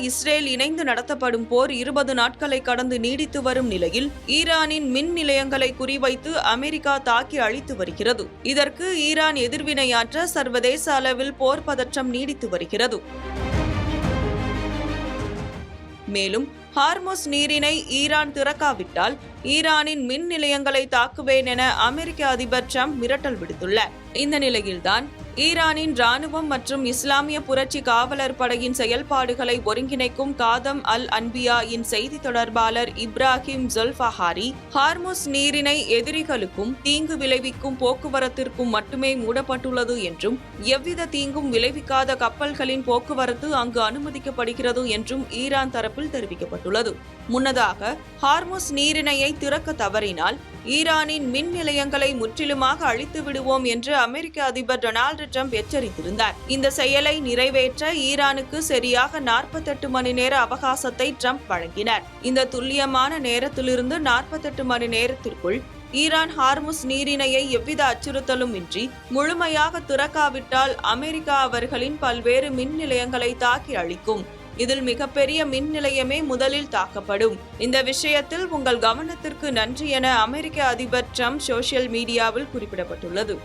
Israel இணைந்து நடத்தப்படும் போர் 20 நாட்களை கடந்து நீடித்து வரும் நிலையில் ஈரானின் மின் நிலையங்களை குறிவைத்து அமெரிக்கா தாக்கி அழித்து வருகிறது. இதற்கு ஈரான் எதிர்வினையாற்ற சர்வதேச அளவில் போர் பதற்றம் நீடித்து வருகிறது. மேலும் ஹார்முஸ் நீரிணை ஈரான் திறக்காவிட்டால் ஈரானின் மின் நிலையங்களை தாக்குவேன் என அமெரிக்க அதிபர் ட்ரம்ப் மிரட்டல் விடுத்துள்ளார். இந்த நிலையில்தான் ஈரானின் ராணுவம் மற்றும் இஸ்லாமிய புரட்சி காவலர் படையின் செயல்பாடுகளை ஒருங்கிணைக்கும் காதம் அல் அன்பியாயின் செய்தி தொடர்பாளர் இப்ராஹிம் ஜொல்ஃபஹாரி, ஹார்முஸ் நீரிணை எதிரிகளுக்கும் தீங்கு விளைவிக்கும் போக்குவரத்திற்கும் மட்டுமே மூடப்பட்டுள்ளது என்றும் எவ்வித தீங்கும் விளைவிக்காத கப்பல்களின் போக்குவரத்து அங்கு அனுமதிக்கப்படுகிறது என்றும் ஈரான் தரப்பில் தெரிவிக்கப்பட்டுள்ளது. முன்னதாக ஹார்முஸ் நீரிணையை திறக்க தவறினால் ஈரானின் மின் நிலையங்களை முற்றிலுமாக அழித்து விடுவோம் என்று அமெரிக்க அதிபர் டொனால்டு ட்ரம்ப் எச்சரித்திருந்தார். இந்த செயலை நிறைவேற்ற ஈரானுக்கு சரியாக 48 மணி நேர அவகாசத்தை ட்ரம்ப் வழங்கினார். இந்த துல்லியமான நேரத்திலிருந்து 48 மணி நேரத்திற்குள் ஈரான் ஹார்முஸ் நீரிணையை எவ்வித அச்சுறுத்தலும் இன்றி முழுமையாக திறக்காவிட்டால் அமெரிக்கா அவர்களின் பல்வேறு மின் நிலையங்களை தாக்கி அழிக்கும். இதில் மிகப்பெரிய மின் நிலையமே முதலில் தாக்கப்படும். இந்த விஷயத்தில் உங்கள் கவனத்திற்கு நன்றி என அமெரிக்க அதிபர் ட்ரம்ப் சோசியல் மீடியாவில் குறிப்பிடப்பட்டுள்ளது.